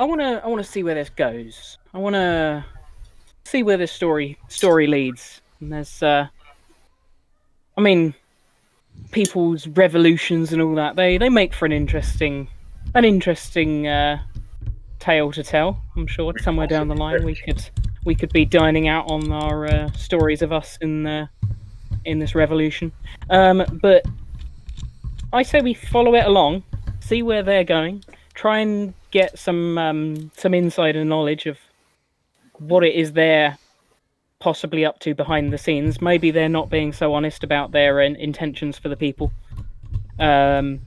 I wanna see where this goes. I wanna see where this story leads. And there's, I mean, people's revolutions and all that. They make for an interesting tale to tell. I'm sure somewhere down the line we could be dining out on our stories of us in this revolution. But I say we follow it along, see where they're going, try and get some insider knowledge of what it is they're possibly up to behind the scenes. Maybe they're not being so honest about their intentions for the people. And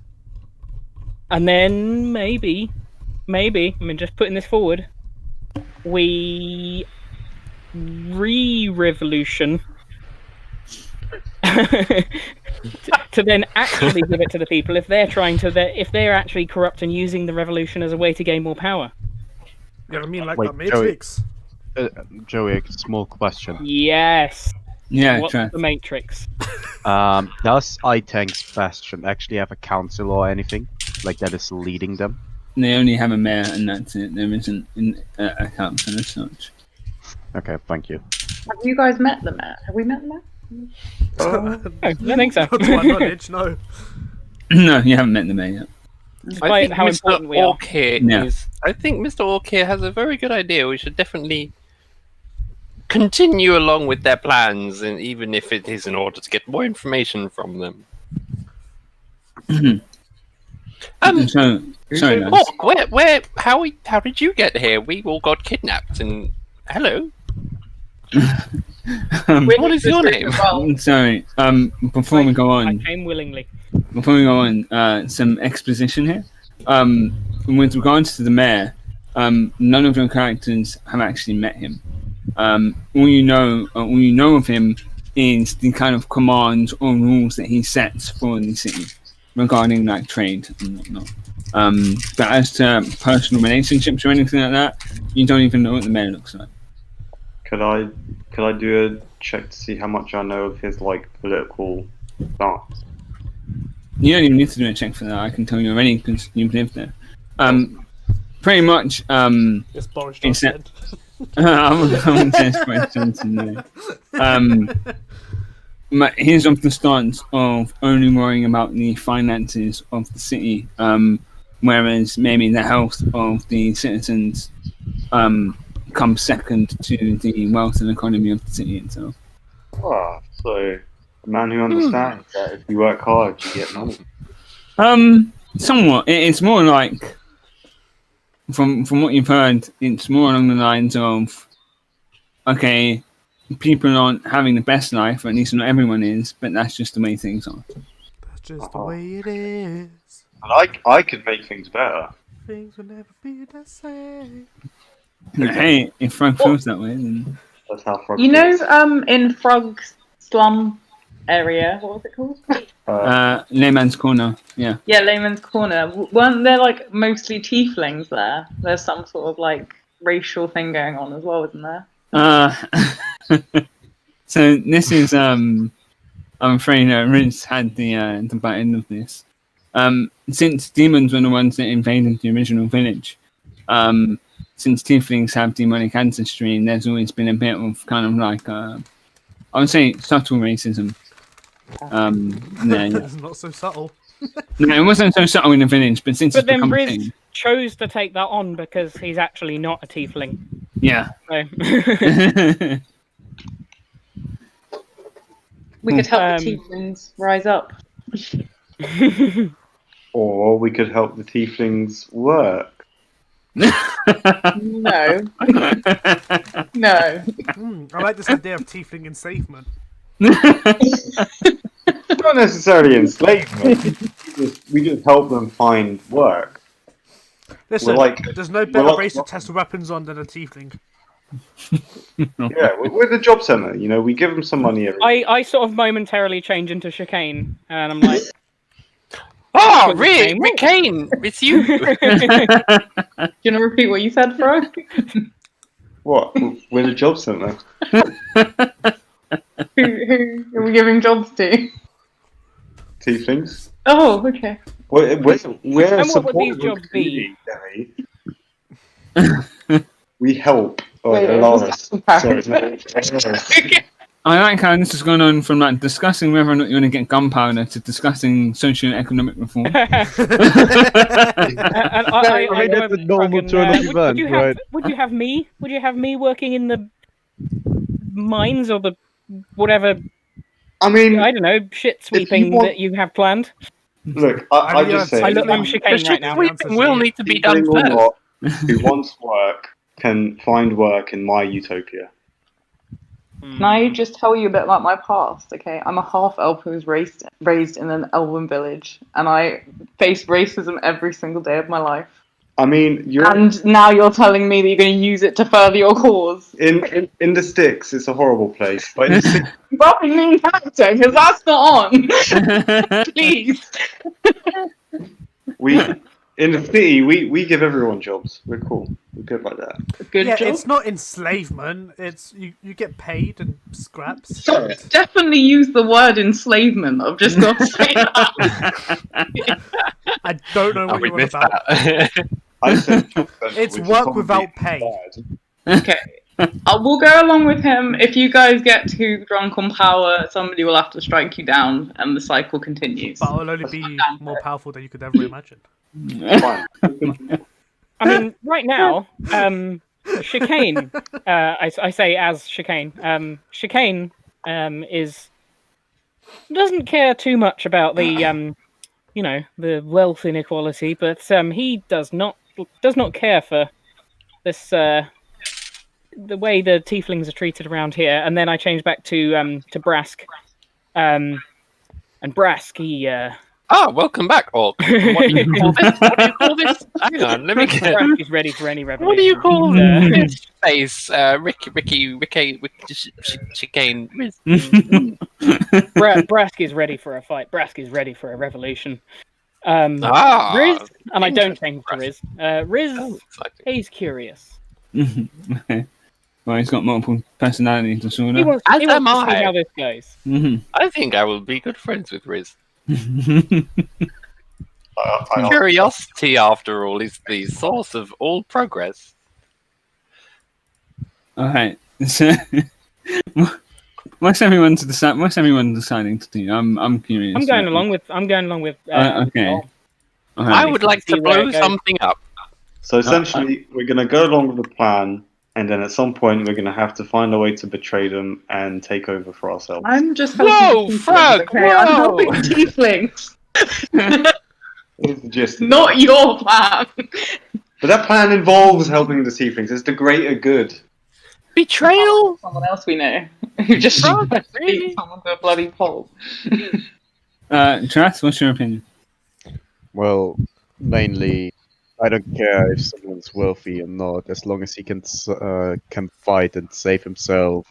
then maybe, I mean, just putting this forward, we revolution to then actually give it to the people if they're actually corrupt and using the revolution as a way to gain more power. You know what I mean, like the Matrix. Joey, a small question. Yes. Yeah, What's the Matrix? Does Itang's Bastion actually have a council or anything like that is leading them? They only have a mayor, and that's it. There isn't a council as such. Okay, thank you. Have you guys met the mayor? Have we met the mayor? I don't think so. Not to my knowledge, no. No, you haven't met the mayor yet. I think how Mr. important we are. Orc here is. I think Mr. Orc here has a very good idea. We should definitely continue along with their plans, and even if it is in order to get more information from them. Sorry, guys. Orc, how did you get here? We all got kidnapped, and hello. What is your name? Sorry. Before we go on, I came willingly. Before we go on, some exposition here. With regards to the mayor, none of your characters have actually met him. All you know of him is the kind of commands or rules that he sets for the city regarding like trade and whatnot. But as to personal relationships or anything like that, you don't even know what the mayor looks like. Could I do a check to see how much I know of his like political stance? You don't even need to do a check for that. I can tell you already because you've lived there. Pretty much. It's Boris Johnson. I wouldn't say it's Boris Johnson. No. He's of the stance of only worrying about the finances of the city, whereas maybe the health of the citizens comes second to the wealth and economy of the city itself. Ah, so a man who understands that if you work hard, you get money. Somewhat. It's more like, from what you've heard, it's more along the lines of, okay, people aren't having the best life, or at least not everyone is, but that's just the way things are. That's just the way it is. I could make things better. Things will never be the same. Hey, if Frug feels that way, then... That's how Frug You know, feels. in Frug's slum area, what was it called? Layman's Corner, yeah. Yeah, Layman's Corner. Weren't there like mostly tieflings there? There's some sort of like racial thing going on as well, isn't there? So this is, I'm afraid Riz had the bad end of this. Since demons were the ones that invaded the original village, since tieflings have demonic ancestry, there's always been a bit of kind of like, I would say subtle racism. It's not so subtle. No, it wasn't so subtle in the village, but since But it's then become a Riz thing. chose to take that on because he's actually not a tiefling. Yeah. So. We could help the tieflings rise up. Or we could help the tieflings work. No. No. I like this idea of tiefling enslavement. Not necessarily enslavement. we just help them find work. Listen, there's no better race to test weapons on than a tiefling. Yeah, we're the job centre. You know, we give them some money every. I sort of momentarily change into chicane, and I'm like, "Oh, McCain, it's you." Do you want to repeat what you said, Frog? What? We're the job centre. Who are we giving jobs to? Tieflings. Oh, okay. We're and what would supportive these jobs be? We help. Wait, Yllaerys. I like how this has gone on from like discussing whether or not you want to get gunpowder to discussing social and economic reform. And I mean, that's a normal turn of events, right? Would you have me working in the mines or the whatever? I mean, I don't know, shit sweeping that you have planned. Look, I just say, I'm chicane right now. Sweeping will need to be done tiefling or first. not, who wants work can find work in my utopia. Can I just tell you a bit about my past? Okay, I'm a half elf who was raised in an elven village, and I face racism every single day of my life. I mean, And now you're telling me that you're going to use it to further your cause. in the sticks. It's a horrible place, but in the sticks, Probably main character, because that's not on. Please. in the city, we give everyone jobs. We're cool. We're good like that. Good Yeah, job. it's not enslavement. It's you get paid and scraps. Definitely use the word enslavement. I've just got to say that. I don't know what we you're on missed about. that. I said It's which is work probably without pay. bad. Okay. We'll go along with him. If you guys get too drunk on power, somebody will have to strike you down, and the cycle continues. But I'll only be more powerful than you could ever imagine. Fine. I mean, right now, chicane. I say as chicane. Chicane doesn't care too much about the the wealth inequality, but he does not care for this the way the tieflings are treated around here. And then I changed back to Brask, and Brask he. Welcome back, Orc. What do you call this? What do you call this? Hang on, let me get. Brask is ready for any revolution. What do you call this face? Ricky, chicane. Brask is ready for a fight. Brask is ready for a revolution. Riz, and I don't change to Riz. Riz, he's curious. Well, he's got multiple personality disorder. He wants to see how this goes. I think I will be good friends with Riz. I- Curiosity, after all, is the source of all progress. Alright. So, what's everyone deciding to do? I'm curious. I'm going along with. okay. Brawl. I would like to See where it blow goes. something up. So essentially, we're going to go along with the plan, and then at some point, we're going to have to find a way to betray them and take over for ourselves. I'm just Whoa, helping the Frug, tieflings, okay? I'm whoa! helping the tieflings. Is the gist. Not your plan. But that plan involves helping the tieflings. It's the greater good. Betrayal? Someone else we know who just Frug, really? beat someone to a bloody pole. Trath, what's your opinion? Well, mainly, I don't care if someone's wealthy or not, as long as he can fight and save himself.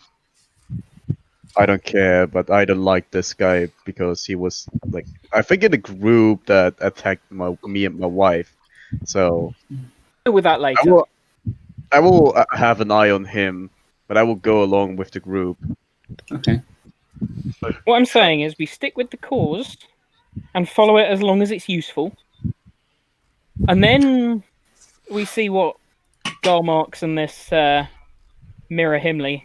I don't care, but I don't like this guy because he was like, I think in a group that attacked me and my wife. So Deal with that later. I will have an eye on him, but I will go along with the group. Okay. What I'm saying is we stick with the cause and follow it as long as it's useful. And then we see what Garmarks and this Mirror Himli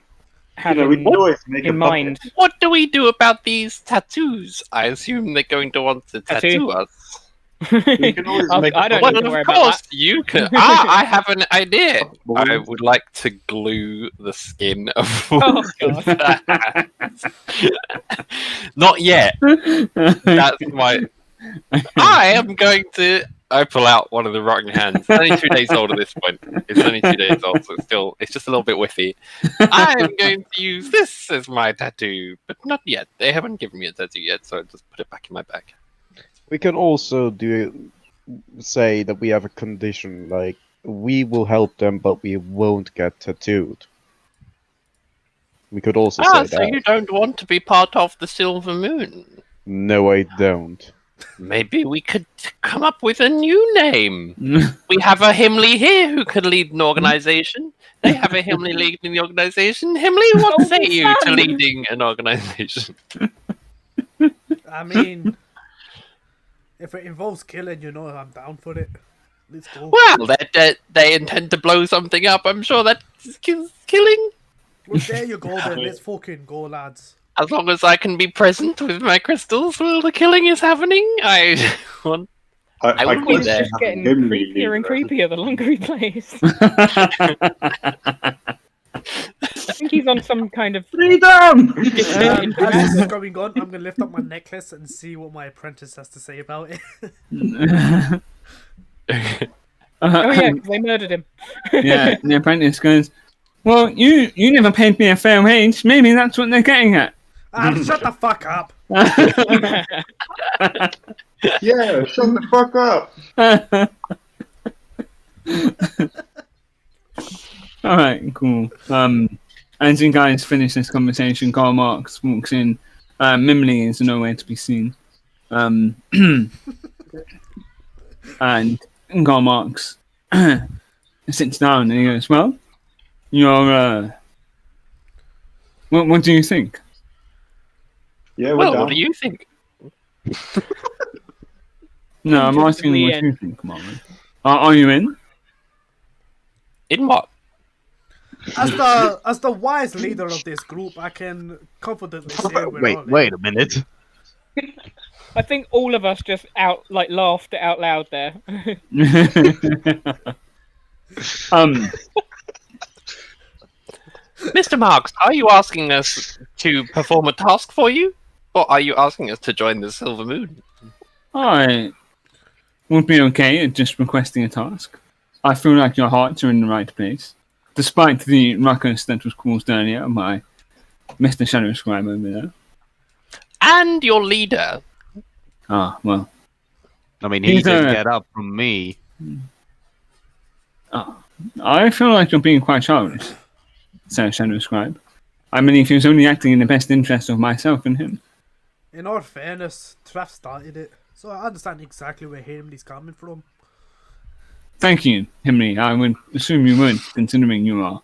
have we can always make a in mind. What do we do about these tattoos? I assume they're going to want to tattoo us. We can always make a I don't puppet. need to Well, worry of about course, that. you can. I have an idea. Well, I would like to glue the skin of. Oh, God. Not yet. That's my. I am going to. I pull out one of the rotten hands. It's only 2 days old at this point. It's only 2 days old, so it's just a little bit whiffy. I'm going to use this as my tattoo, but not yet. They haven't given me a tattoo yet, so I just put it back in my bag. We can also say that we have a condition, like we will help them, but we won't get tattooed. We could also say So that. you don't want to be part of the Silver Moon? No, I don't. Maybe we could come up with a new name. We have a Himli here who could lead an organization. They have a Himli leading the organization. Himli, what say you to leading an organization? I mean, if it involves killing, I'm down for it. Let's go. Well, they intend to blow something up. I'm sure that's killing. Well, there you go then. Let's fucking go, lads. As long as I can be present with my crystals while the killing is happening, I want. I will be He's there. just getting creepier and creepier the longer he plays. I think he's on some kind of Freedom! As this is going on, I'm gonna lift up my necklace and see what my apprentice has to say about it. Oh yeah, 'cause they murdered him. Yeah, the apprentice goes, well, you never paid me a fair wage. Maybe that's what they're getting at. Shut the fuck up. Yeah, shut the fuck up. Alright, cool. As you guys finish this conversation, Karl Marx walks in. Mimley is nowhere to be seen. And Karl Marx sits down and he goes, well, you're, what do you think? Yeah, we're Well, down. what do you think? No, I'm asking what you think, Marword. Are you in? In what? As the wise leader of this group, I can confidently say we're all in. Wait a minute. I think all of us just laughed out loud there. Mr. Marx, are you asking us to perform a task for you? Or are you asking us to join the Silver Moon? I would be okay at just requesting a task. I feel like your hearts are in the right place. Despite the ruckus that was caused earlier by Mr. Shadow Scribe over there. And your leader. Ah, well. I mean, he didn't get up from me. I feel like you're being quite childish, Sir Shadow Scribe. I believe he was only acting in the best interest of myself and him. In all fairness, Trath started it, so I understand exactly where Himli's coming from. Thank you, Himli. I would assume you would, considering you are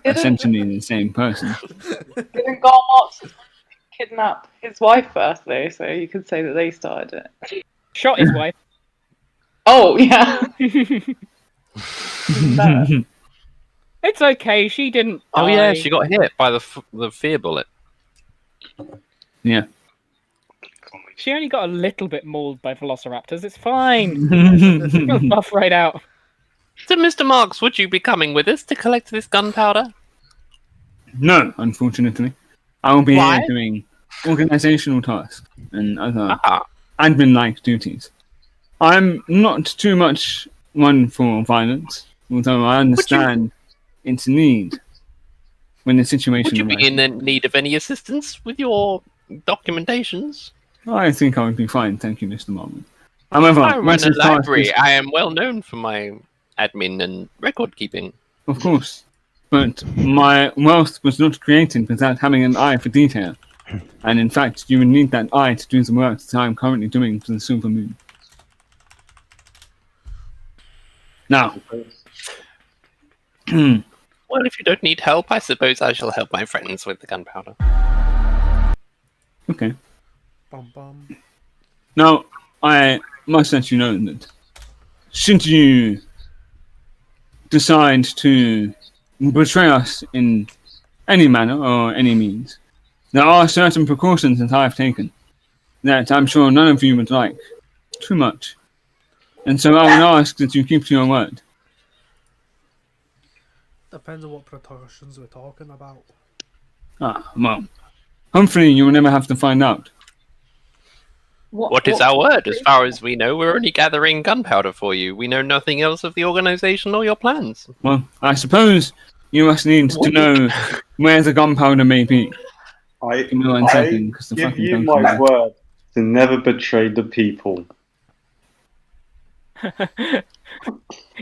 essentially the same person. Didn't Garmarks kidnap his wife first, though? So you could say that they started it. Shot his wife. Oh, yeah. It's okay. She didn't. Oh die. yeah, she got hit by the fear bullet. Yeah. She only got a little bit mauled by velociraptors. It's fine. She'll buff right out. So, Mr. Marx, would you be coming with us to collect this gunpowder? No, unfortunately. I will be Why? here doing organizational tasks and other admin-like duties. I'm not too much one for violence, although I understand its need when the situation Would you be arises. in need of any assistance with your documentations? I think I would be fine, thank you, Mr. Marword. However, I run once a this task library. is- I am well known for my admin and record keeping. Of course, but my wealth was not created without having an eye for detail. And in fact, you would need that eye to do the work that I am currently doing for the Silver Moon. Now, Well, if you don't need help, I suppose I shall help my friends with the gunpowder. okay. Bum bum. Now, I must let you know that should you decide to betray us in any manner or any means, there are certain precautions that I have taken that I'm sure none of you would like too much. And so I would ask that you keep to your word. Depends on what precautions we're talking about. Ah, well, hopefully you will never have to find out. What is our word? As far as we know, we're only gathering gunpowder for you. We know nothing else of the organization or your plans. Well, I suppose you must need to know where the gunpowder may be. Give me 1 second, 'cause the give fucking you phone's my ringing. word to never betray the people.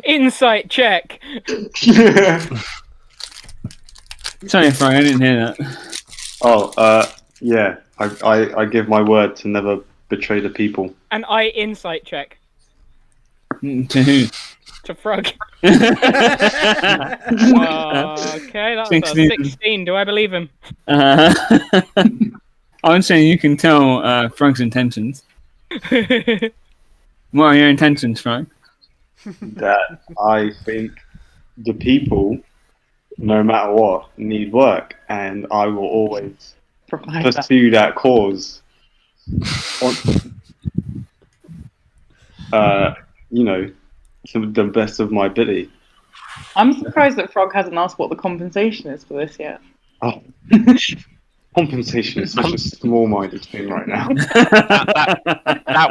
Insight check. Sorry, Frog, I didn't hear that. Yeah. I give my word to never betray the people. And I insight check To who? to Frug. Okay, that's 16. a 16. Do I believe him? I would say you can tell Frog's intentions. What are your intentions, Frog? that I think the people, no matter what, need work, and I will always Provide that. pursue that cause. You know, to the best of my ability. I'm surprised that Frog hasn't asked what the compensation is for this yet. Oh. Compensation is such a small-minded thing right now. That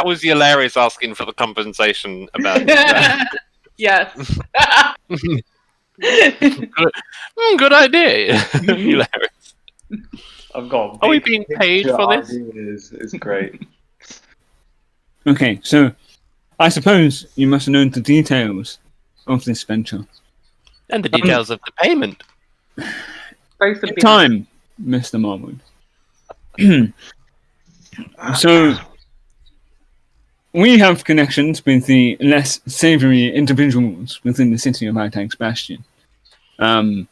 was Yllaerys asking for the compensation about that. Yes. Good idea, Yllaerys. I've got. Are we being paid for this? It's great. Okay, so I suppose you must know the details of this venture. And the details of the payment. Both of In you. time, Mr. Marword. So, we have connections with the less savoury individuals within the city of Itank's Bastion. And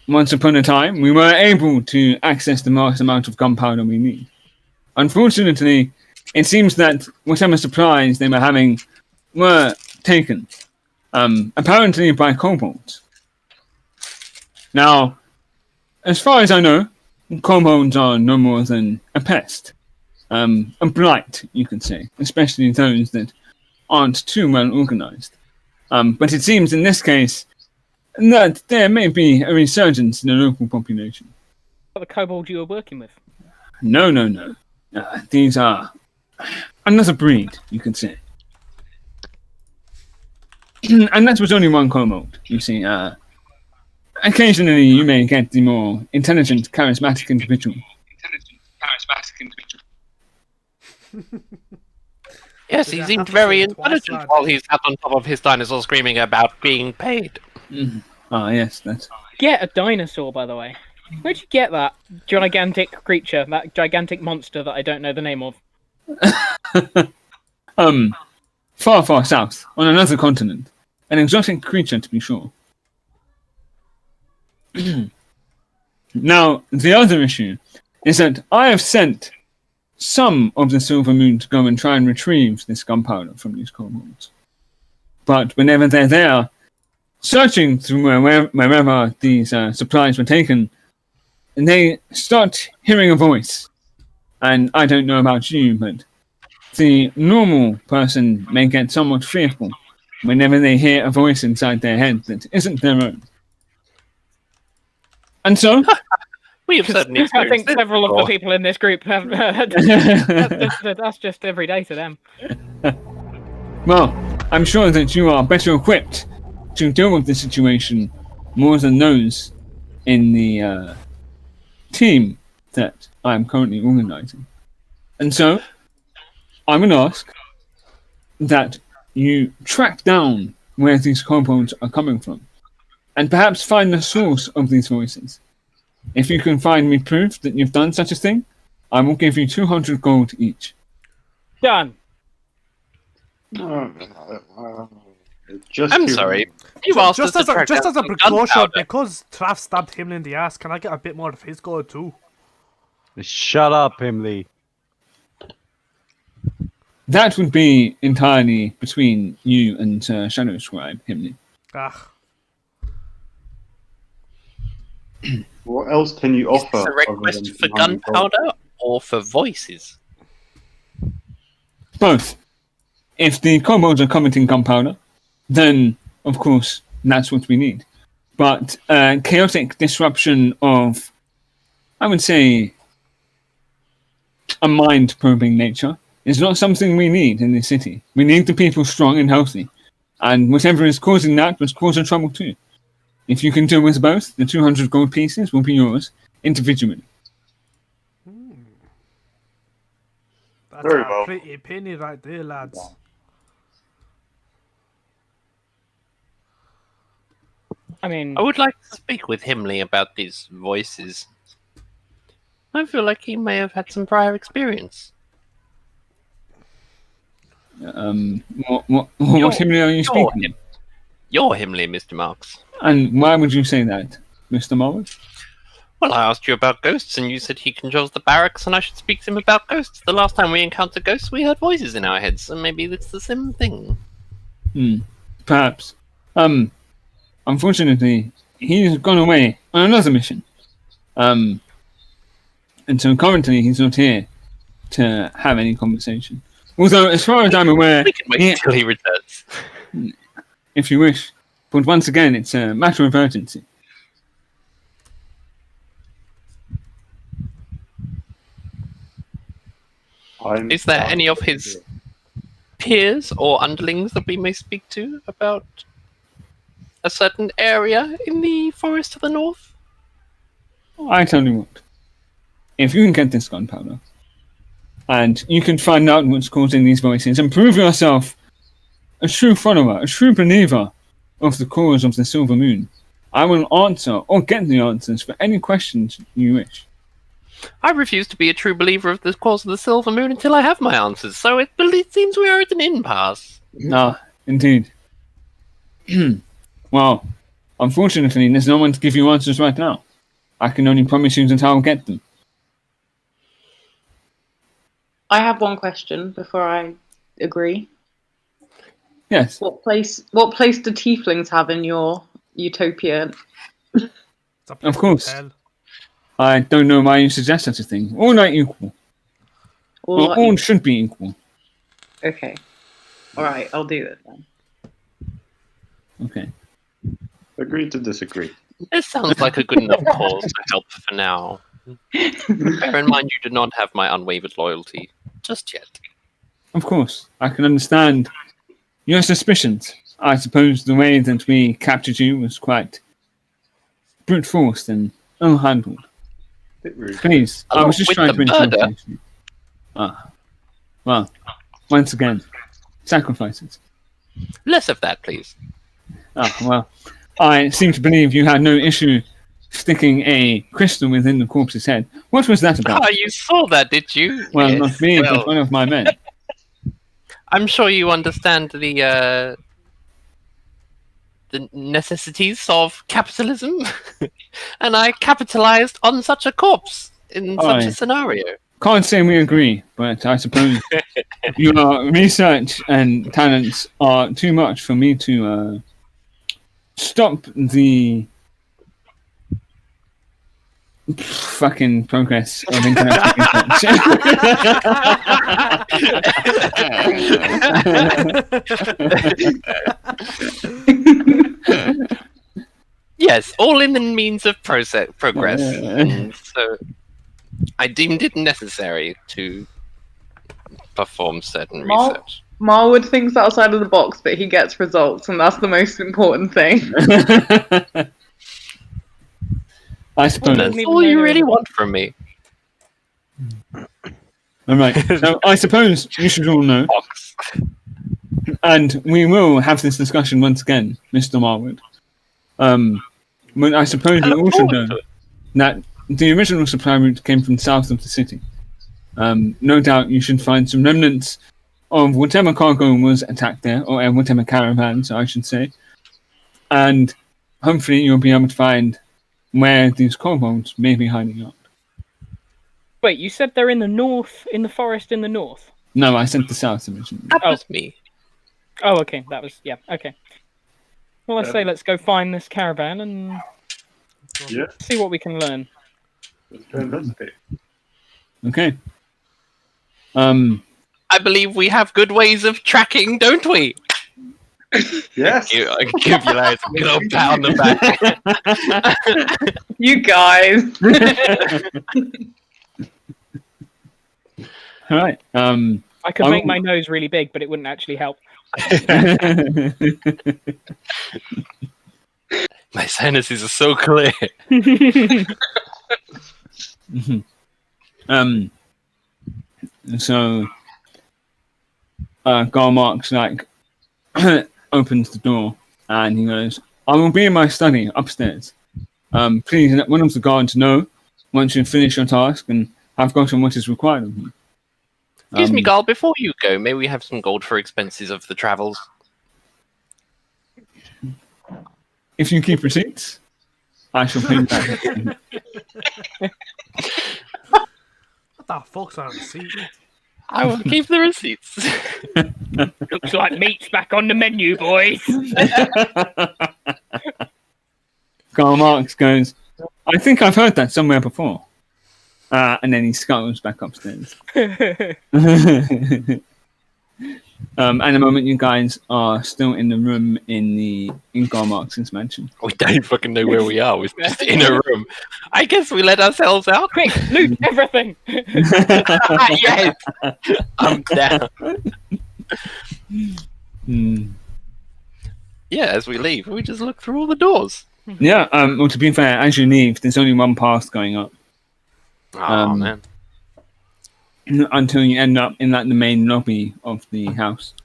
once upon a time, we were able to access the vast amount of gunpowder we need. Unfortunately, it seems that whatever supplies they were having were taken, apparently by kobolds. Now, as far as I know, kobolds are no more than a pest. A blight, you could say, especially those that aren't too well organized. But it seems in this case that there may be a resurgence in the local population. The kobold you were working with. No. These are another breed, you could say. And that was only one kobold, you see. Occasionally you may get the more intelligent, charismatic individual. Yes, he seemed very intelligent while he sat on top of his dinosaur screaming about being paid. Ah, yes, that's... Get a dinosaur, by the way. Where'd you get that gigantic creature, that gigantic monster that I don't know the name of? Far, far south, on another continent. An exotic creature, to be sure. Now, the other issue is that I have sent some of the Silver Moon to go and try and retrieve this gunpowder from these kobolds. But whenever they're there, searching through wherever these supplies were taken, they start hearing a voice. And I don't know about you, but the normal person may get somewhat fearful whenever they hear a voice inside their head that isn't their own. And so... We have certainly I experienced think this several of before. the people in this group have. That's just every day to them. Well, I'm sure that you are better equipped to deal with the situation more than those in the team that I'm currently organizing. And so, I would ask that you track down where these kobolds are coming from, and perhaps find the source of these voices. If you can find me proof that you've done such a thing, I will give you 200 gold each. Done. I'm sorry. You asked us Just to track as down a some precaution, gunpowder. because Trath stabbed him in the ass, can I get a bit more of his gold too? Shut up, Himli. That would be entirely between you and Shadow Scribe, Himli. Ah, What else can you Is offer? this a other request than for 200 gold? gunpowder or for voices? Both. If the kobolds are commenting gunpowder, then, of course, that's what we need. But chaotic disruption of, I would say, a mind-probing nature is not something we need in this city. We need the people strong and healthy. And whatever is causing that was causing trouble too. If you can deal with both, the 200 gold pieces will be yours individually. that's Very a well. pretty penny right there, lads. I mean, I would like to speak with Himli about these voices. I feel like he may have had some prior experience. What Himli are you speaking of? You're Himli, Mr. Marks. And why would you say that, Mr. Marword? Well, I asked you about ghosts, and you said he controls the barracks, and I should speak to him about ghosts. The last time we encountered ghosts, we heard voices in our heads, so maybe it's the same thing. Perhaps. Unfortunately, he's gone away on another mission. And so currently he's not here to have any conversation. Although, as far as I'm aware, We can wait until he returns. if you wish. But once again, it's a matter of urgency. Is there any of his peers or underlings that we may speak to about a certain area in the forest to the north? I tell you what. If you can get this gunpowder, and you can find out what's causing these voices, and prove yourself a true follower, a true believer of the cause of the Silver Moon, I will answer or get the answers for any questions you wish. I refuse to be a true believer of the cause of the Silver Moon until I have my answers, so it seems we are at an impasse. Ah, indeed. Well, unfortunately, there's no one to give you answers right now. I can only promise you that I'll get them. I have one question before I agree. Yes. What place do tieflings have in your utopia? Of course. I don't know why you suggest such a thing. All are equal. All should be equal. Okay. Alright, I'll do it then. Okay. Agree to disagree. This sounds like a good enough cause to help for now. Bear in mind you do not have my unwavered loyalty just yet. Of course. I can understand your suspicions. I suppose the way that we captured you was quite brute force and ill-handled. Please, I was just trying to encourage you. Well, once again, sacrifices. Less of that, please. Well, I seem to believe you had no issue sticking a crystal within the corpse's head. What was that about? You saw that, did you? Well, Yes, not me, but one of my men. I'm sure you understand the necessities of capitalism, and I capitalized on such a corpse in such a scenario. Can't say we agree, but I suppose your research and talents are too much for me to stop the fucking progress of internet research. Yes, all in the means of progress. And so I deemed it necessary to perform certain research. Marword thinks outside of the box, but he gets results, and that's the most important thing. I suppose that's all you really want from me. All right. So I suppose you should all know, and we will have this discussion once again, Mr. Marword. But I suppose you also know that the original supply route came from south of the city. No doubt you should find some remnants of whatever cargo was attacked there, or whatever caravans, I should say. And hopefully you'll be able to find where these kobolds may be hiding out. Wait, you said they're in the north, in the forest in the north? No, I said the south originally. That was me. Oh, okay, that was, yeah, okay. Well, I say let's go find this caravan and see what we can learn. Let's go investigate. Okay. I believe we have good ways of tracking, don't we? Yes. I can give you guys a good old pat on the back. You guys. All right. I could make my nose really big, but it wouldn't actually help. My sinuses are so clear. So Garmark's like opens the door and he goes, I will be in my study upstairs. Please let one of the guards know once you finish your task and have gotten what is required of you. Excuse me, Garl, before you go, may we have some gold for expenses of the travels? If you keep receipts, I shall pay you back. What the fuck's on the seat? I will keep the receipts. Looks like meat's back on the menu, boys. Karl Marx goes, I think I've heard that somewhere before. And then he scuttles back upstairs. At the moment, you guys are still in the room in Karl Marx's mansion. We don't fucking know where we are. We're just in a room. I guess we let ourselves out. Quick, loot everything. Yes, I'm down. Yeah, as we leave, we just look through all the doors. Yeah. Well, to be fair, as you leave, there's only one path going up. Oh man. Until you end up in the main lobby of the house.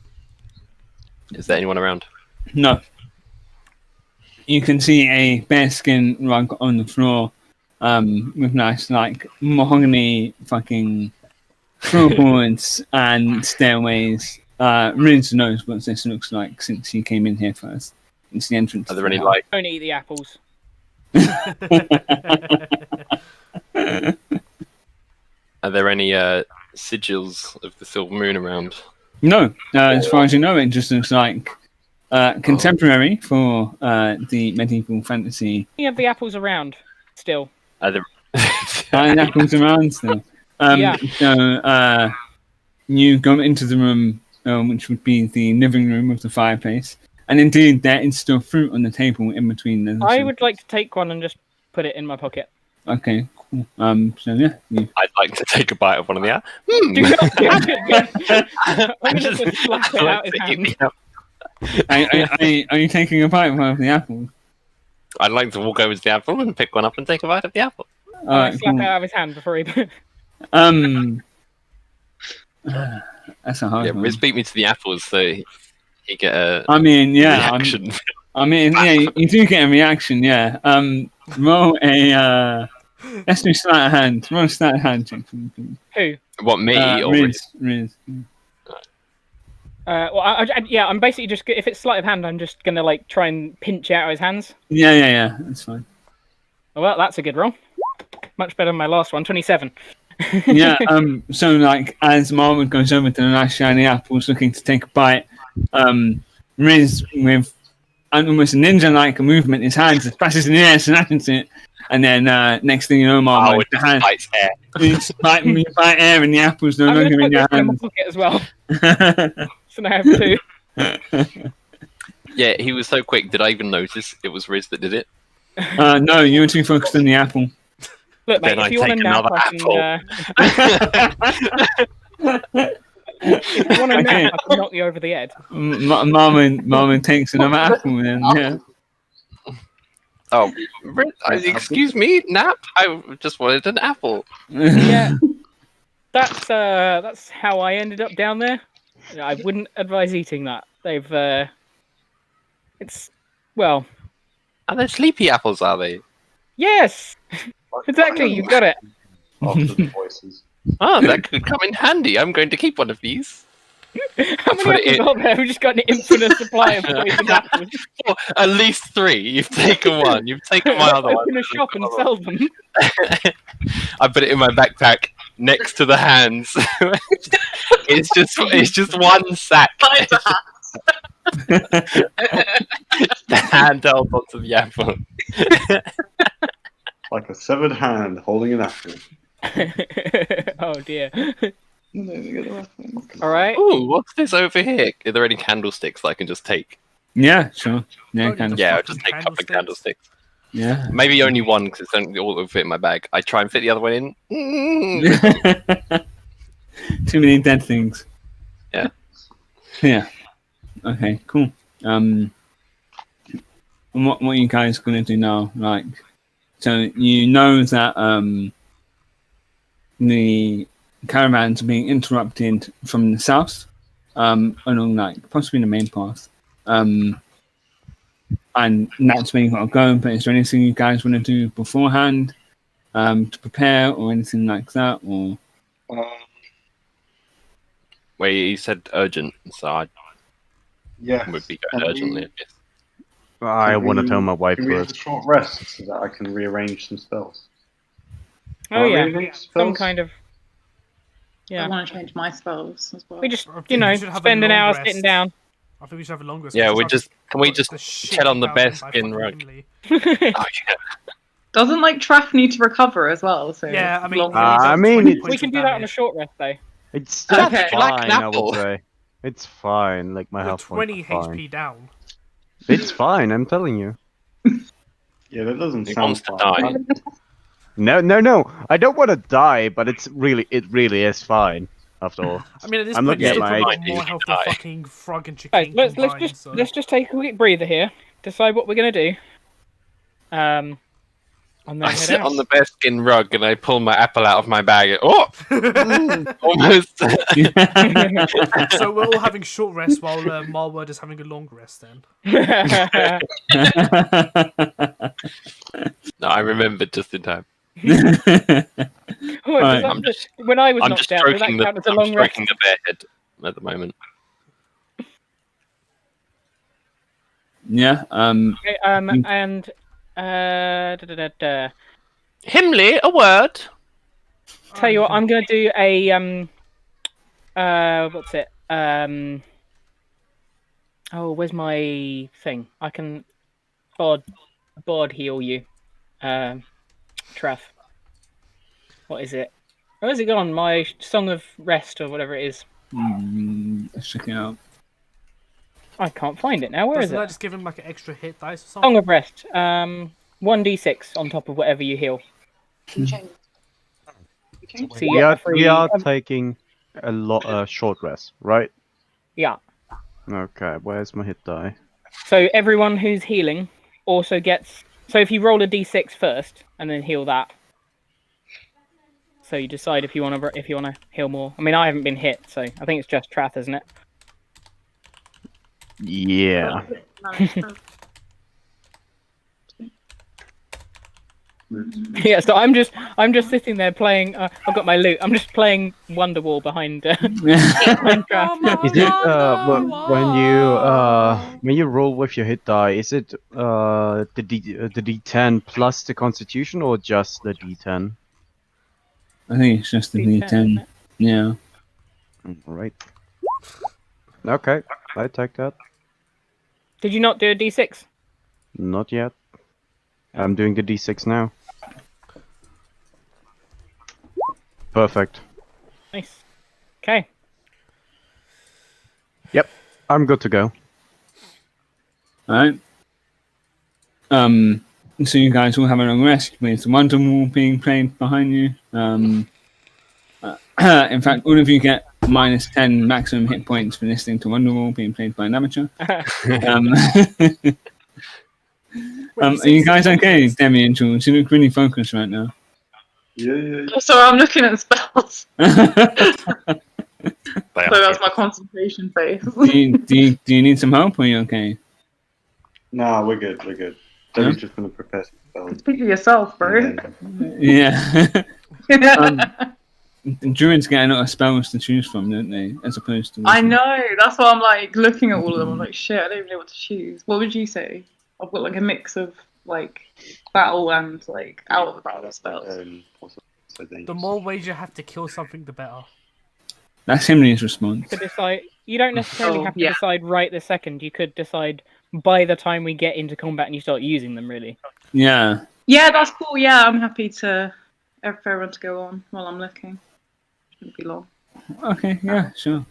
Is there anyone around? No. You can see a bearskin rug on the floor, with nice mahogany fucking floorboards and stairways. Riz knows what this looks like since he came in here first. It's the entrance. Are there any like? Don't eat the apples. Are there any sigils of the silver moon around? No, as far as you know, it just looks like contemporary for the medieval fantasy. You have the apples around still. Are there? Apples around still. Yeah. So you go into the room, which would be the living room with the fireplace, and indeed there is still fruit on the table in between them. I would like to take one and just put it in my pocket. Okay, cool. So yeah, I'd like to take a bite of one of the apples. Do not do it. I'm going to just slap it out his hand. Are you taking a bite of one of the apples? I'd like to walk over to the apple and pick one up and take a bite of the apple. Slap it out of his hand before he... That's a hard one. Riz beat me to the apples, so he get a reaction. You do get a reaction, yeah. Roll a... let's do sleight of hand. Roll a sleight of hand check. Who? What, me or Riz? Riz. Well, I'm basically just... If it's sleight of hand, I'm just going to try and pinch it out of his hands. Yeah, that's fine. Well, that's a good roll. Much better than my last one, 27. Yeah, so as Marword goes over to the nice shiny apples looking to take a bite, Riz with almost a ninja-like movement, his hands just passes in the air, snatches it, and then next thing you know, Marword, the hand bites air. You bite air and the apples no longer in your I'm hands. going to put this in my pocket as well. So now I have two. Yeah, he was so quick. Did I even notice it was Riz that did it? No, you were too focused on the apple. Look, mate, Then if you want take to nap, if you want to nap, I can knock you over the head. Marword takes another apple then, yeah. Oh, Riz, excuse me, nap? I just wanted an apple. Yeah, that's how I ended up down there. I wouldn't advise eating that. They've, it's, well... Are they sleepy apples, are they? Yes! Exactly, you got it. After the voices. Oh, that could come in handy. I'm going to keep one of these. How many apples are there? We've just got an infinite supply of poison apples. Oh, at least 3. You've taken one. You've taken my other one. Open a shop and sell them. I put it in my backpack next to the hands. it's just one sack. The hand held onto the apple. Like a severed hand holding an apple. Oh dear. Alright. Ooh, what's this over here? Are there any candlesticks that I can just take? Yeah, sure. Yeah, kind of. Yeah, I'll just take a couple of candlesticks. Yeah. Maybe only one because it's only all that will fit in my bag. I try and fit the other one in. Too many dead things. Yeah. Yeah. Okay, cool. And what are you guys gonna do now? So you know that the caravans are being interrupted from the south, along possibly the main path. And that's where you gotta go, but is there anything you guys wanna do beforehand? To prepare or anything like that, or Well, you said urgent, so I would be going urgently. I guess. I want to tell my wife Can we have a first. short rest so that I can rearrange some spells? Oh yeah, Reading some spells? kind of. I Yeah, want to change my spells as well. we just I think you know we should have a spend an long hour rest. sitting down. I think we should have a long rest. Yeah, Just we have just to can we put just the shit chat on the kicked out of bear him by skin fucking rug? Himli. Oh yeah. Doesn't like Trath need to recover as well? So Yeah, I mean, long he only I does mean, 20 it's- points We can of do that on a damage. short rest though. It's still Okay. You like fine, an I would apple? say. It's fine. Like my You're health points 20 are fine. HP down. It's fine. I'm telling you. Yeah, that doesn't He sound wants to fine. die. No. I don't want to die, but it really is fine. After all, I mean, at this I'm point, looking you've at still my probably got HP. more health than Die. fucking Frug and Guys, Chicane let's combined. just So. let's just take a quick breather here. Decide what we're gonna do. And then I head sit out. on the bearskin rug and I pull my apple out of my bag. Oh, almost. So we're all having short rest while Marword is having a long rest. Then No, I remembered just in time. Oh, Alright. does that I'm just- when I was I'm knocked just out, does that stroking the count as a long rest? bear head at the moment. Yeah. Okay, Mm. and Himli, a word. tell you what, I'm gonna do a what's it? Oh, where's my thing? I can bod heal you. Trath. What is it? Where's it gone? My Song of Rest or whatever it is. Let's check it out. I can't find it now. Where is doesn't that it? just give him like an extra hit dice or Song something? of Rest. 1d6 on top of whatever you heal. You change. You change? So you we get are a free. we are taking a lot short rest, right? Yeah. Okay. Where's my hit die? So everyone who's healing also gets. So if you roll a d6 first and then heal that. So you decide if you want to heal more. I mean, I haven't been hit, so I think it's just Trath, isn't it? Yeah. Yeah. So I'm just sitting there playing. I've got my loot. I'm just playing Wonderwall behind. Behind Trath. Is it when you roll with your hit die? Is it the D10 plus the Constitution or just the D10? I think it's just the D10, isn't D10. it? Yeah. Right. Okay, I take that. Did you not do a d6? Not yet. I'm doing the D6 now. Perfect. Nice. Okay. Yep, I'm good to go. Alright. So you guys all have a long rest with the Wonderwall being played behind you. In fact, all of you get minus 10 maximum hit points for listening to Wonderwall being played by an amateur. Are you guys okay, Demi and Jules? You look really focused right now. Yeah. So I'm looking at spells. They So are that's my concentration face. do you need some help or are you okay? Nah, we're good. We're good. Debbie's just gonna prepare some spells. Speak for yourself, bro. and then- Yeah. Druids get a lot of spells to choose from, don't they? As opposed to. I know. That's why I'm like looking at all of them. I'm like, shit, I don't even know what to choose. What would you say? I've got like a mix of like battle and like out of the battle spells. also dangerous. The more ways you have to kill something, the better. That's Himli's response. To decide, you don't necessarily Oh, have to yeah. decide right this second. You could decide by the time we get into combat and you start using them. Really. Yeah. Yeah, that's cool. Yeah, I'm happy for everyone to go on while I'm looking. Shouldn't be long. Okay, yeah, sure.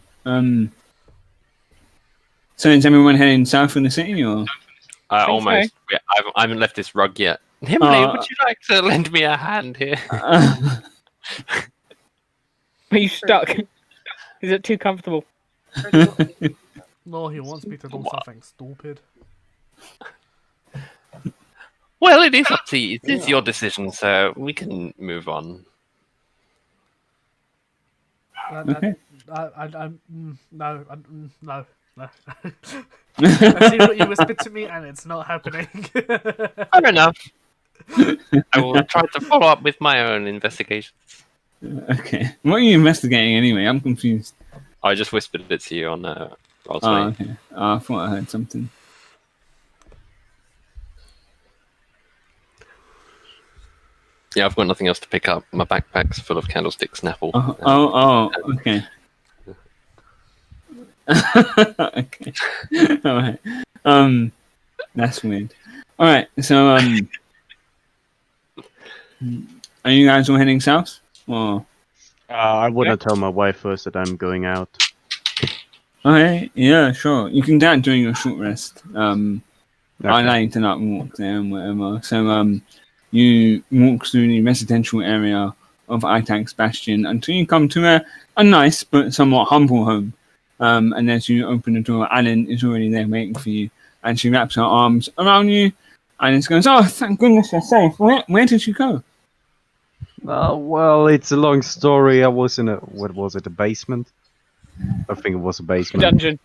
So is everyone heading south in the city or? almost. Yeah, I haven't left this rug yet. Himli, would you like to lend me a hand here? Are you stuck? Is it too comfortable? No, he wants me to do something stupid. Well, it is up to you. It is your decision, so we can move on. Okay. No. I see what you whispered to me, and it's not happening. Fair enough. I will try to follow up with my own investigation. Okay. What are you investigating anyway? I'm confused. I just whispered it to you on Roll20. Oh, okay. I thought I heard something. Yeah, I've got nothing else to pick up. My backpack's full of candlestick snapple. Okay. Okay. All right. That's weird. All right. So, are you guys all heading south? Or I want to tell my wife first that I'm going out. okay, yeah, sure. You can do that during your short rest. I Okay. like to like walk there and whatever. So, you walk through the residential area of Itax Bastion until you come to a nice but somewhat humble home. And as you open the door, Alan is already there waiting for you, and she wraps her arms around you, and it goes, "Oh, thank goodness you're safe. Where did you go?" Well, it's a long story. I was in what was it, a basement? I think it was a basement. Dungeon.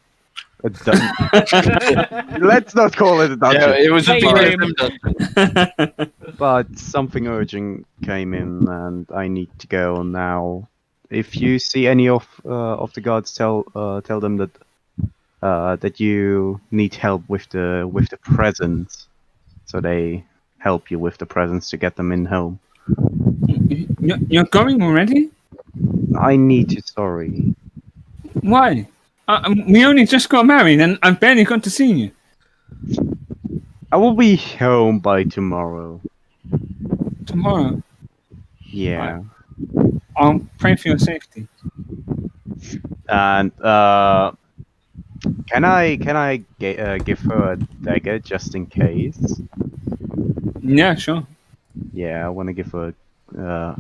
A dungeon. Let's not call it a dungeon. Yeah, it was a Playroom. dungeon. But something urgent came in, and I need to go now. If you see any of the guards, tell them that that you need help with the presents, so they help you with the presents to get them in home. You're going already? I need to. Sorry. Why? We only just got married, and I barely got to see you. I will be home by tomorrow. Tomorrow, Yeah. I'll pray for your safety. And can I give her a dagger just in case? Yeah, sure. Yeah, I want to give her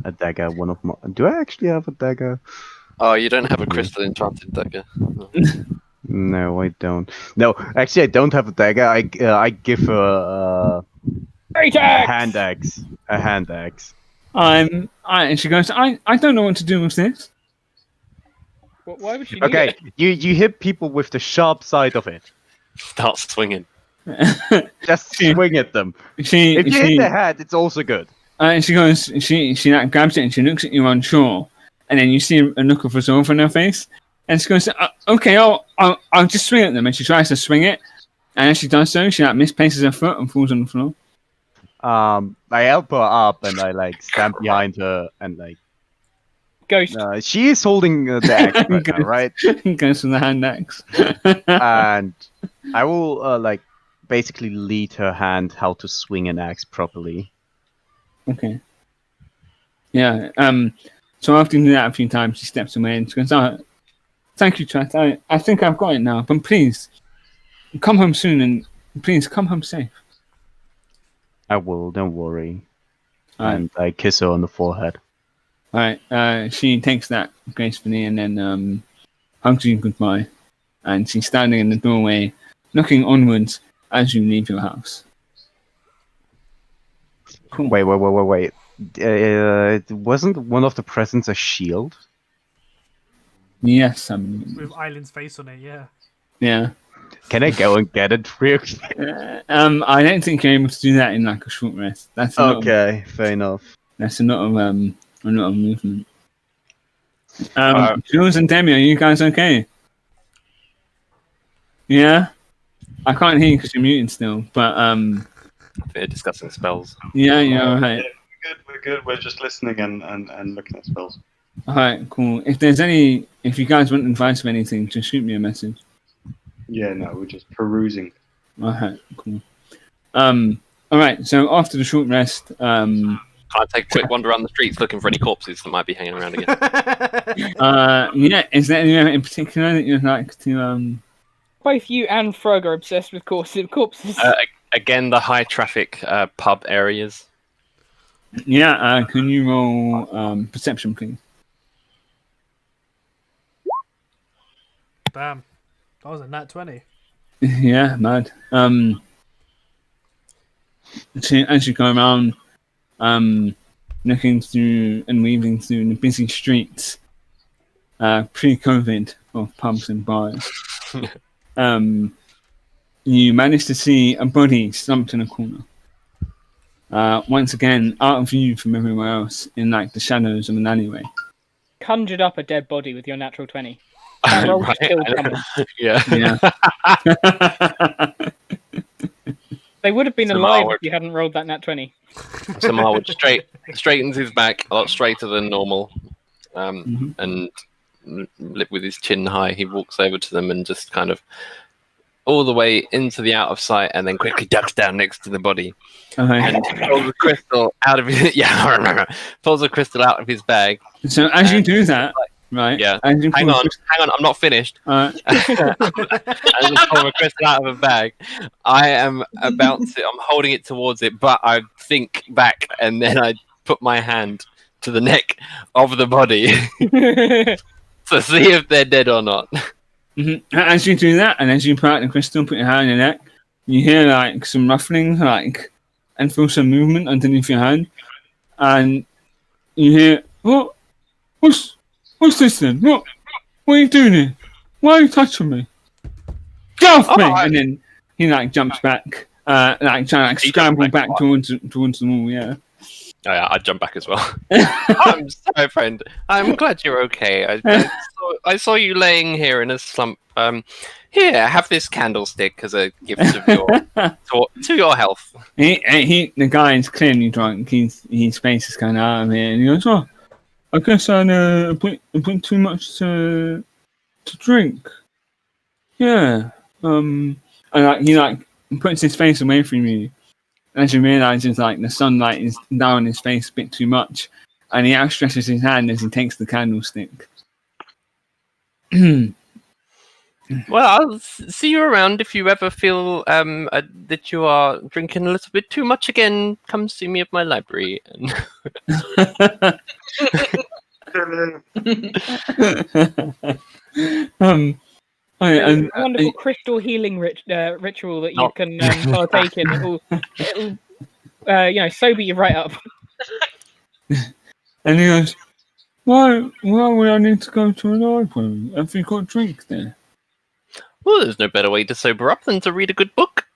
a dagger. One of my. Do I actually have a dagger? Oh, you don't have a crystal enchanted dagger. No, I don't. No, actually, I don't have a dagger. I give her Great a axe! hand axe. A hand axe. And she goes, I don't know what to do with this. Why would she need Okay, it? you hit people with the sharp side of it. Start swinging. Just swing at them. If you hit the head, it's also good. And she goes, she like grabs it and she looks at you unsure, and then you see a look of resolve on her face, and she goes, "Okay, I'll just swing at them." And she tries to swing it, and as she does so, she like misplaces her foot and falls on the floor. I help her up and I like stand behind her and like. Ghost. She is holding the axe right now, right? Goes from the hand axe. And I will like basically lead her hand how to swing an axe properly. Okay. Yeah. So after you do that a few times, she steps away and she goes, "Oh, thank you, Trath. I think I've got it now. But please, come home soon and please come home safe." I will. Don't worry. Alright. And I kiss her on the forehead. All right. She takes that gracefully and then hugs you goodbye, and she's standing in the doorway, looking onwards as you leave your house. Cool. Wait. Wasn't one of the presents a shield? Yes, I mean, With Island's face on it, yeah. yeah. Can I go and get it for you? I don't think you're able to do that in like a short rest. That's a lot of, Okay, fair enough. that's a lot of movement. Jules and Demi, are you guys okay? Yeah, I can't hear you because you're muted still. But They're discussing spells. yeah, all right. We're good. We're just listening and looking at spells. All right, cool. If you guys want advice of anything, just shoot me a message. Yeah, no, we're just perusing. All right, cool. All right. So after the short rest, Can I take a quick wander around the streets looking for any corpses that might be hanging around again? yeah. Is there anyone in particular that you'd like to Both you and Frug are obsessed with corpses. Again, the high traffic pub areas. Yeah. Can you roll perception, please? Damn. That was a nat 20. Yeah, mad. So as you go around, looking through and weaving through the busy streets, pre-COVID of pubs and bars, you manage to see a body slumped in a corner. Once again, out of view from everywhere else, in like the shadows of an alleyway. Conjured up a dead body with your natural 20. That roll Right, still coming. yeah. Yeah. They would have been So alive Marword- if you hadn't rolled that nat 20. So Marwood straightens his back a lot straighter than normal, and with his chin high, he walks over to them and just kind of all the way into the out of sight, and then quickly ducks down next to the body and pulls a crystal out of his pulls a crystal out of his bag. So as you do that, right? Yeah. As you Hang on, I'm not finished. Alright. I just pull a crystal out of a bag. I am about to. I'm holding it towards it, but I think back, and then I put my hand to the neck of the body to see if they're dead or not. As you do that, and as you pull out the crystal, put your hand in your neck, you hear like some ruffling, and feel some movement underneath your hand, and you hear, What's this then? What are you doing here? Why are you touching me? Get off me! And then he jumps back, trying to scramble back towards the wall. Yeah. Oh, yeah, I'd jump back as well. I'm sorry, friend. I'm glad you're okay. I saw you laying here in a slump. Here, have this candlestick as a gift of to your health. The guy is clearly drunk. His face is kind of out of it, and he goes, "Oh, I guess I put too much to drink." Yeah. And he puts his face away from you. As you realise, the sunlight is down on his face a bit too much, and he outstretches his hand as he takes the candlestick. Well, I'll see you around if you ever feel that you are drinking a little bit too much again. Come see me at my library. A wonderful crystal healing ritual that you can partake in. It'll sober you right up. And he goes, why would I need to go to a library? Have you got a drink there? Well, there's no better way to sober up than to read a good book.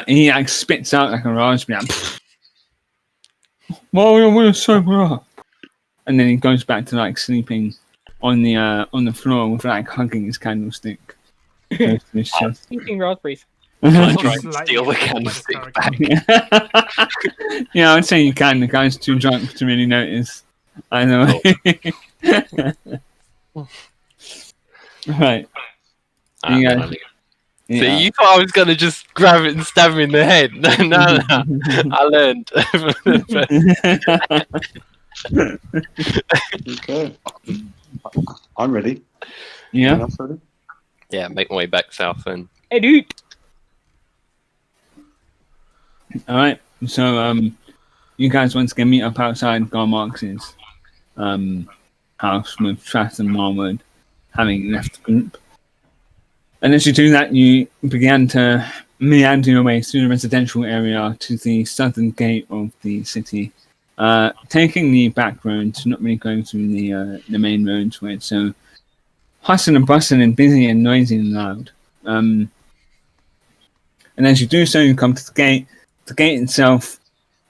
He spits out like a raspberry. Why would I want to sober up? And then he goes back to sleeping on the floor with hugging his candlestick. Eating raspberries. I try and steal the candlestick back. Yeah, I'd say you can. The guy's too drunk to really notice. I know. Right. So you thought I was going to just grab it and stab him in the head. No. I learned. Okay. I'm ready. Yeah. Ready? Yeah, make my way back south then. Hey, dude. Alright, so you guys once again meet up outside Garmarx's house with Trath and Marword having left the group. And as you do that, you began to meander your way through the residential area to the southern gate of the city, taking the back roads, not really going through the main roads where it's so hustling and bustling and busy and noisy and loud. And as you do so, you come to the gate. The gate itself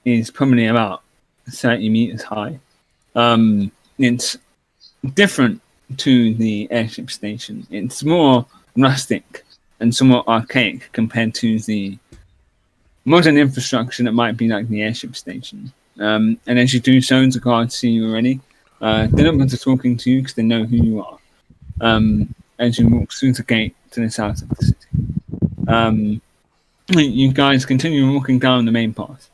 is probably about 30 meters high. It's different to the airship station. It's more rustic and somewhat archaic compared to the modern infrastructure that might be like the airship station. And as you do so, the guards see you already. They're not going to talking to you because they know who you are. As you walk through the gate to the south of the city. You guys continue walking down the main path.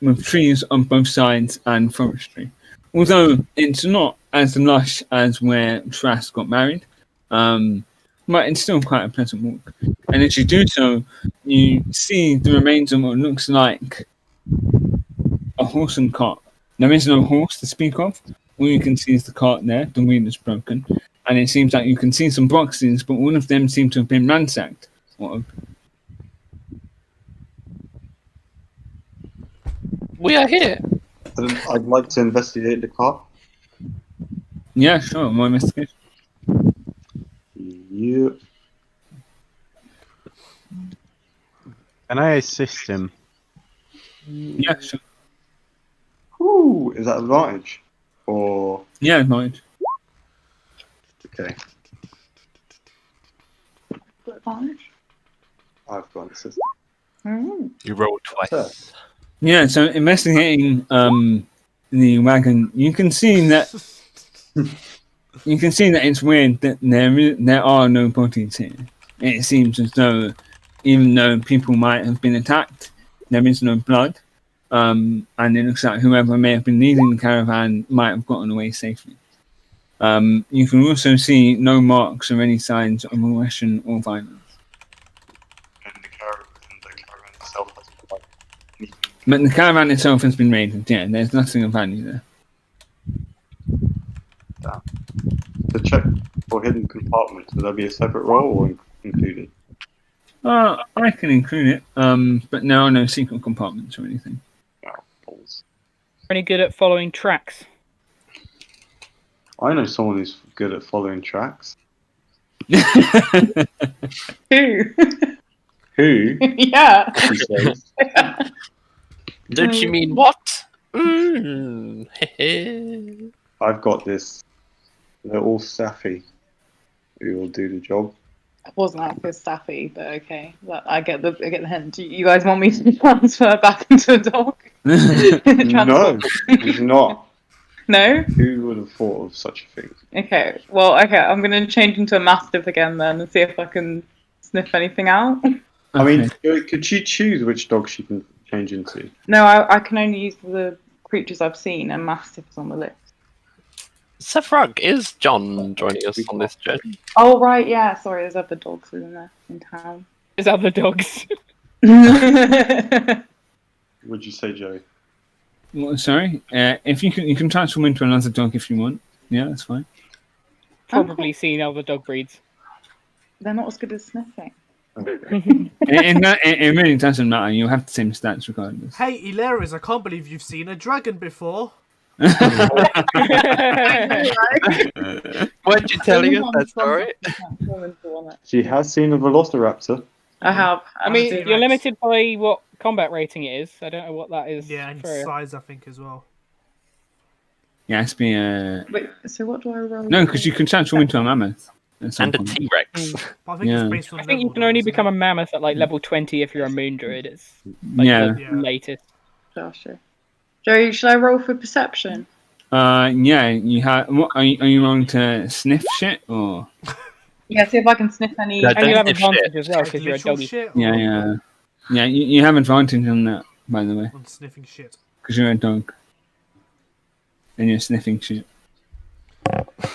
With trees on both sides and forestry. Although it's not as lush as where Trath got married, but it's still quite a pleasant walk. And as you do so, you see the remains of what looks like a horse and cart. There is no horse to speak of. All you can see is the cart there, the wheel is broken. And it seems like you can see some boxes, but all of them seem to have been ransacked. We are here. I'd like to investigate the car. Yeah, sure. More investigation. Yeah. Can I assist him? Yeah, sure. Ooh, is that advantage? Or Yeah, advantage. okay. Advantage? I've got an assist. You rolled twice. Yeah, so investigating the wagon, you can see that it's weird that there are no bodies here. It seems as though, even though people might have been attacked, there is no blood, and it looks like whoever may have been leading the caravan might have gotten away safely. You can also see no marks or any signs of aggression or violence. And the caravan itself has like anything. But the caravan itself has been raided, yeah, there's nothing of value there. To check for hidden compartments, would there be a separate roll or included? I can include it, but there are no secret compartments or anything. Oh, balls. Any good at following tracks? I know someone who's good at following tracks. Who? Who? Yeah. She says. Don't you mean what? I've got this little Safi who will do the job. It wasn't actually Staffy, but okay. I get the hint. You guys want me to transfer back into a dog? No, he's not. No? Who would have thought of such a thing? Okay. Well, okay. I'm going to change into a Mastiff again then and see if I can sniff anything out. I mean, could she choose which dog she can change into? No, I can only use the creatures I've seen, and Mastiff is on the list. So Frug, is John joining us on this journey? Oh, right, yeah. Sorry, there's other dogs in there in town. There's other dogs. Would you say, Joe? Well, sorry, if you can transform into another dog if you want. Yeah, that's fine. Probably seen other dog breeds. They're not as good as sniffing. It really doesn't matter. You'll have the same stats regardless. Hey, Yllaerys, I can't believe you've seen a dragon before. Weren't you telling us that story? She has seen a Velociraptor. I have. I mean, T-Rex. you're limited by what combat rating it is. I don't know what that is. Yeah, and for... size, I think, as well. Yeah, it's be Wait, so what do I roll? no, because you can transform into a mammoth. And a T-Rex. But I think Yeah. it's based on I think you level, can only isn't become it? a mammoth at like level 20 if you're a moon druid. It's like Yeah. the Yeah. latest. Gotcha. Joey, should I roll for perception? Yeah, you have. What are you rolling to sniff shit or? Yeah, see if I can sniff any. No, And you have Sniff advantage shit. as well Like because you're a literal doggy. shit Yeah, or yeah. You have advantage on that, by the way, on sniffing shit. because you're a dog and you're sniffing shit.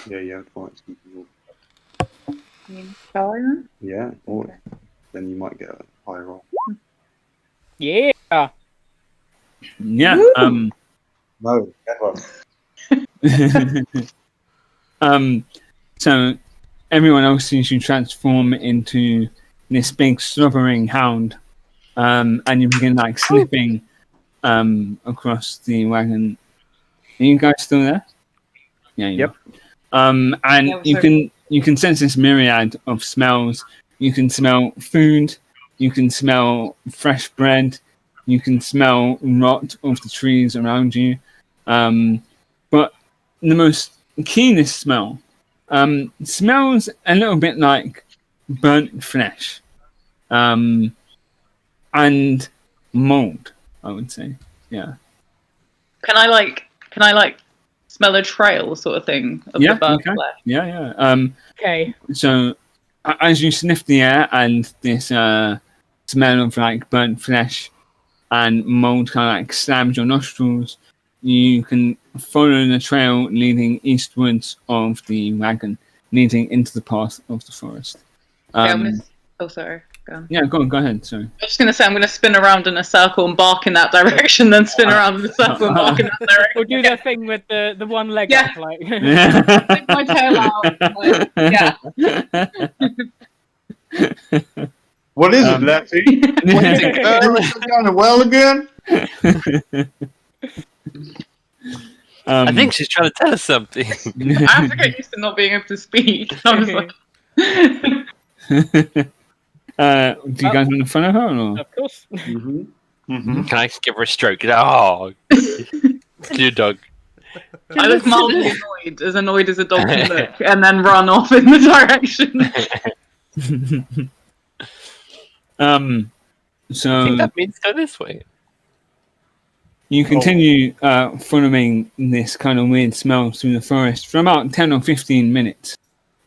Yeah, fine. Shall I then? Yeah, or then you might get a high roll. Yeah. Yeah. Woo! No, never. So everyone else sees you transform into this big slobbering hound, and you begin like sniffing across the wagon. Are you guys still there? Yeah. Yep. And Yeah, you can sense this myriad of smells. You can smell food. You can smell fresh bread. You can smell rot of the trees around you. But the most keenest smell smells a little bit like burnt flesh and mold, I would say. Yeah. Can I smell a trail sort of thing of Yeah, the burnt okay. flesh? Yeah. Okay. So as you sniff the air and this smell of like burnt flesh and mold kind of like slams your nostrils, you can follow the trail leading eastwards of the wagon, leading into the path of the forest. Oh, sorry. Go on. Yeah, go ahead. Sorry. I'm just going to say I'm going to spin around in a circle and bark in that direction, then spin around in a circle and bark in that direction. We'll do that thing with the one leg Yeah. up, like. Stick my tail out. Like, yeah. What is it, Lefty? What is it? Kind of well again? I think she's trying to tell us something. I have to get used to not being able to speak. I was like, do you guys want to follow her or? Of course. Can I give her a stroke? Oh, your dog. I look mildly annoyed as a dog can look, and then run off in the direction. I So think that means go this way. you continue following this kind of weird smell through the forest for about 10 or 15 minutes.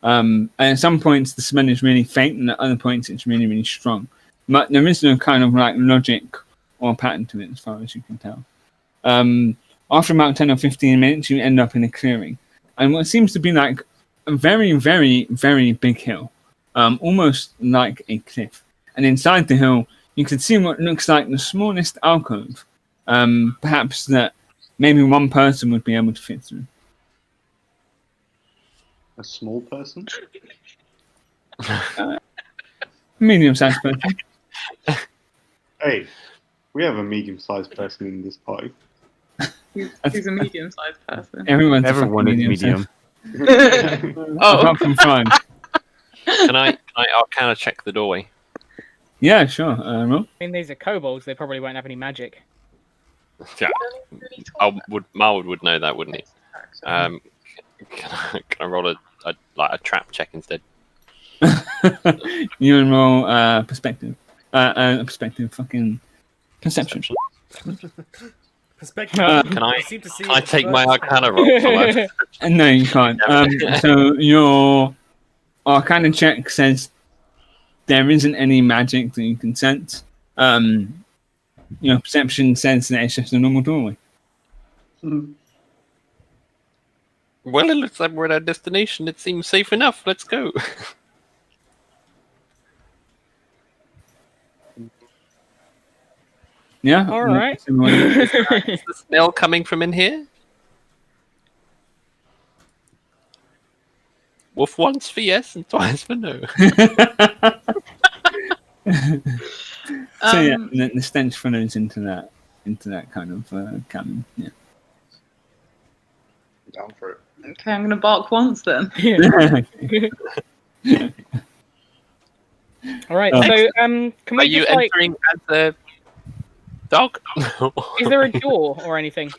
And at some points, the smell is really faint, and at other points, it's really, really strong. But there is no kind of like logic or pattern to it, as far as you can tell. After about 10 or 15 minutes, you end up in a clearing. And what seems to be like a very, very, very big hill, almost like a cliff. And inside the hill, you can see what looks like the smallest alcove, perhaps that maybe one person would be able to fit through. A small person? Medium-sized person. Hey, we have a medium-sized person in this party. He's a medium-sized person. Everyone is medium. Apart from Frug. Can I arcana check the doorway? Yeah, sure. Roll. I mean, these are kobolds. They probably won't have any magic. Yeah. Marword would know that, wouldn't he? Can I roll a trap check instead? You can roll perspective. Perspective, fucking perception. Perspective. Can I take my arcana roll for my No, you can't. So your arcana check says there isn't any magic that you can sense. Your perception says that it's just a normal doorway. Well, it looks like we're at our destination. It seems safe enough. Let's go. Yeah. All right. Is the smell coming from in here? Wolf once for yes and twice for no. So yeah, the stench follows into that kind of cabin. Yeah. Down for it. Okay, I'm gonna bark once then. All right. Oh. So, can Are we you just like? entering as a dog? Is there a door or anything?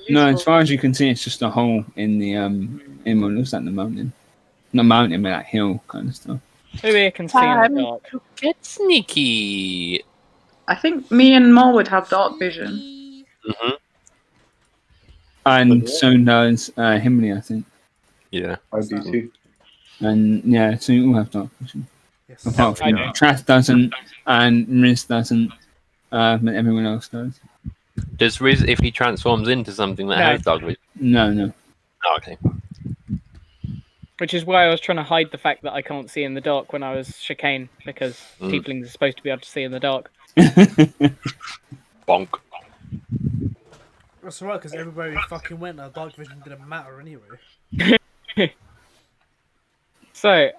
No, as far as you can see, it's just a hole in the in what looks like the mountain. Not mountain, but that hill kind of stuff. Who here can see in the dark? Get sneaky. I think me and Marword have dark vision. Mm-hmm. And so does Himli, I think. Yeah. I do too. And yeah, so you all have dark vision. Yes. Apart from I do. Trath doesn't, and Riz doesn't, but everyone else does. Does Riz, if he transforms into something that No. has dog vision? No. Oh, okay. Which is why I was trying to hide the fact that I can't see in the dark when I was chicane, because tieflings are supposed to be able to see in the dark. Bonk. That's right, because everywhere we fucking went, our dark vision didn't matter anyway. So,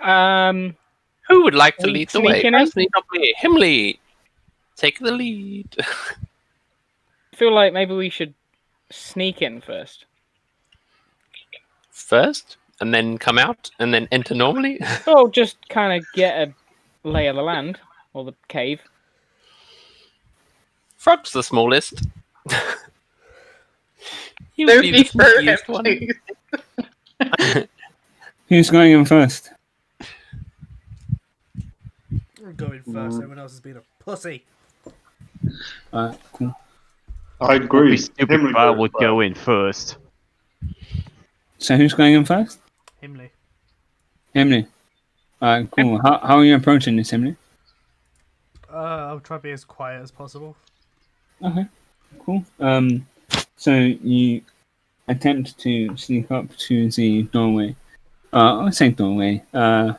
Who would like to We lead the way? sneaking in? Personally, not me. Himli, take the lead. I feel like maybe we should sneak in first. First, and then come out, and then enter normally. Well, just kind of get a lay of the land, or the cave. Frug's the smallest. He would Don't be be the sneakiest one. please. Who's going in first? We're going first, everyone else is being a pussy. Cool. I agree. Stupid Himli bar goes would go in first. So who's going in first? Himli. Himli. Cool. How are you approaching this, Himli? I'll try to be as quiet as possible. Okay, cool. So you attempt to sneak up to the doorway. I would say doorway. Yeah,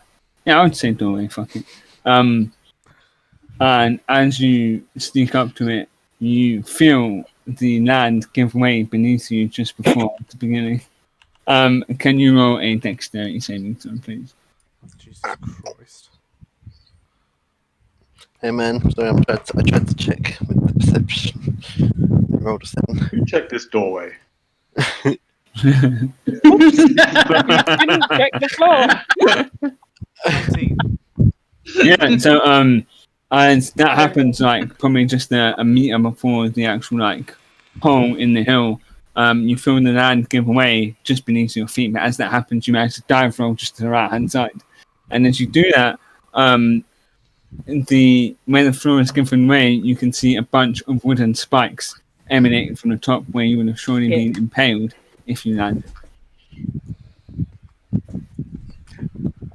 I would say doorway. Fuck it. And as you sneak up to it, you feel the land give way beneath you just before the beginning. Can you roll a dexterity saving throw, please? Jesus Christ. Hey man, sorry, I tried to check with the perception. I rolled a 7. Who checked this doorway? Didn't check the floor. 19. Yeah. So and that happens like probably just a meter before the actual like hole in the hill. You feel the land give way just beneath your feet, but as that happens, you manage to dive roll just to the right hand side. And as you do that, where the floor is given way, you can see a bunch of wooden spikes emanating from the top, where you would have surely been impaled if you landed.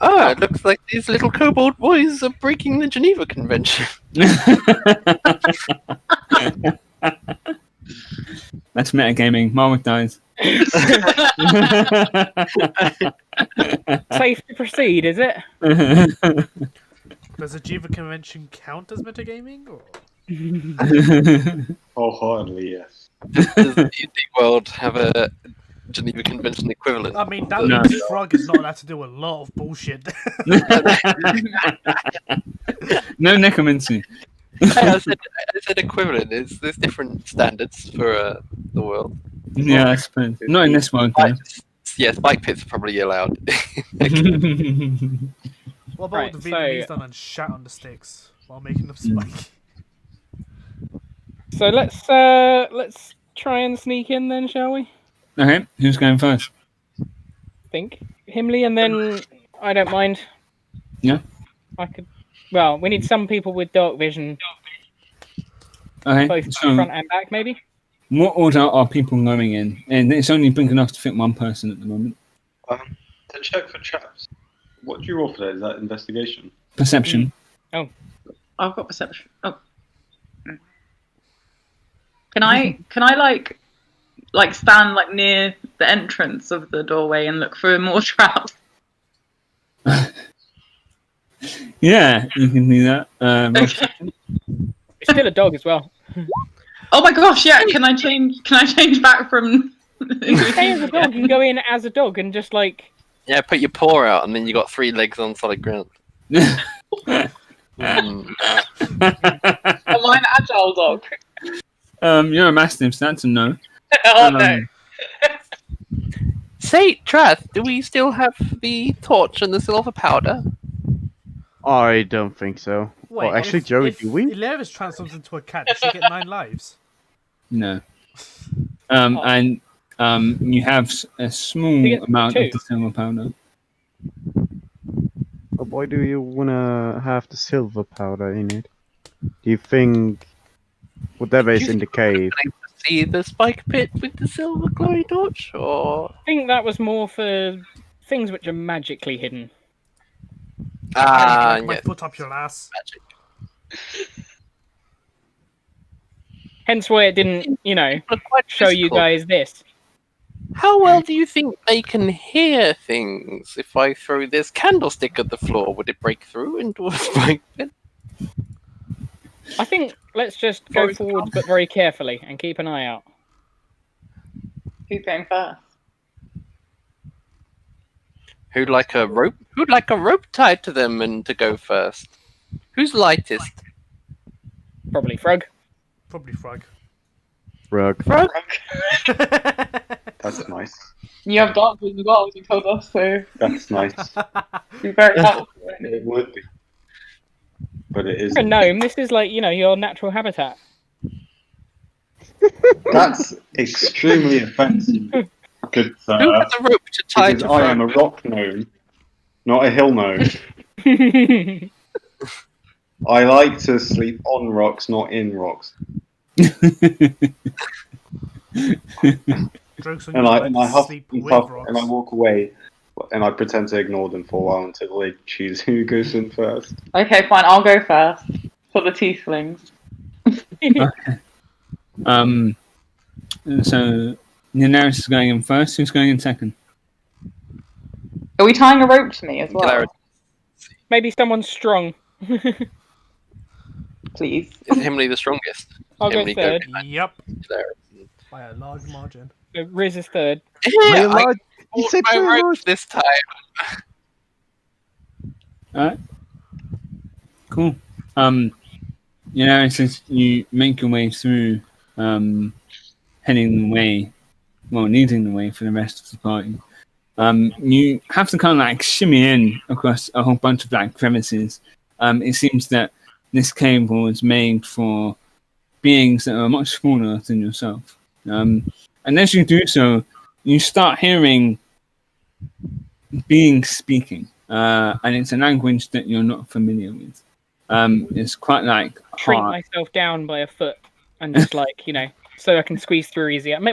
Oh, it looks like these little kobold boys are breaking the Geneva Convention. That's metagaming. Marword dies. Safe to proceed, is it? Does the Geneva Convention count as metagaming? Or? Wholeheartedly, yes. Does the D&D world have a Geneva Convention equivalent? I mean, that No. means Frug is not allowed to do a lot of bullshit. No necromancy. I said equivalent. There's different standards for the world. Yeah, I suppose. Not in this one. Yeah, spike pits are probably allowed. What about Right, what the Vietnamese done and shat on the sticks while making them spike? So let's try and sneak in then, shall we? Okay, who's going first? Think Himli, and then I don't mind. Yeah. I could. Well, we need some people with dark vision, Okay, both so front and back, maybe. what order are people going in? And it's only big enough to fit one person at the moment. To check for traps, what do you roll for that? Is that investigation? Perception. I've got perception. Oh. Can I like stand like near the entrance of the doorway and look for more traps? Yeah, you can do that. Okay. It's still a dog as well. Oh my gosh, yeah. Can I change back from Stay as a dog. You can go in as a dog and just like. Yeah, put your paw out, and then you got 3 legs on solid ground. Am I an agile dog? You're a mastiff, so that's a no. Oh no. Say, Trath, do we still have the torch and the silver powder? I don't think so. Wait, actually, Joey, if do we? Yllaerys transforms into a cat, does she get 9 lives? No. And you have a small You get amount 2. of the silver powder. But why do you wanna have the silver powder in it? Do you think whatever is in the cave? See the spike pit with the silver glowy torch, or I think that was more for things which are magically hidden. My yeah, foot up your ass. magic. Hence why it didn't, But quite show you physical. guys this. How well do you think they can hear things? If I throw this candlestick at the floor, would it break through into a spike pit? I think let's just go forward, but very carefully, and keep an eye out. Who's going first? Who'd like a rope? Who'd like a rope tied to them and to go first? Who's lightest? Probably Frug. Probably Frug. Frug. That's nice. You have dark vision as well, as you told us, so That's nice. be very helpful. It would be. But it You're a isn't. gnome. This is like, your natural habitat. That's extremely offensive. Good Who sir. has a rope to tie Because to I am a Frog? rock gnome, not a hill gnome. I like to sleep on rocks, not in rocks. Jokes on And you, I like huff sleep and with puff rocks. and I walk away and I pretend to ignore them for a while until they choose who goes in first. Okay, fine. I'll go first for the tieflings. So Yllaerys is going in first. Who's going in second? Are we tying a rope to me as well? Yllaerys. Maybe someone strong. Please. Is Himli the strongest? I'll go Himli third. Yep, Yllaerys. by a large margin. Riz is third. Yeah, I You bought said my two rope words. this time. Alright. Cool. Yllaerys, you make your way through, heading the way, leading the way for the rest of the party. You have to kind of like shimmy in across a whole bunch of like crevices. It seems that this cave was made for beings that are much smaller than yourself. And as you do so, you start hearing beings speaking, and it's a language that you're not familiar with. It's quite like Shrink hard. myself down by a foot and just like, so I can squeeze through easier.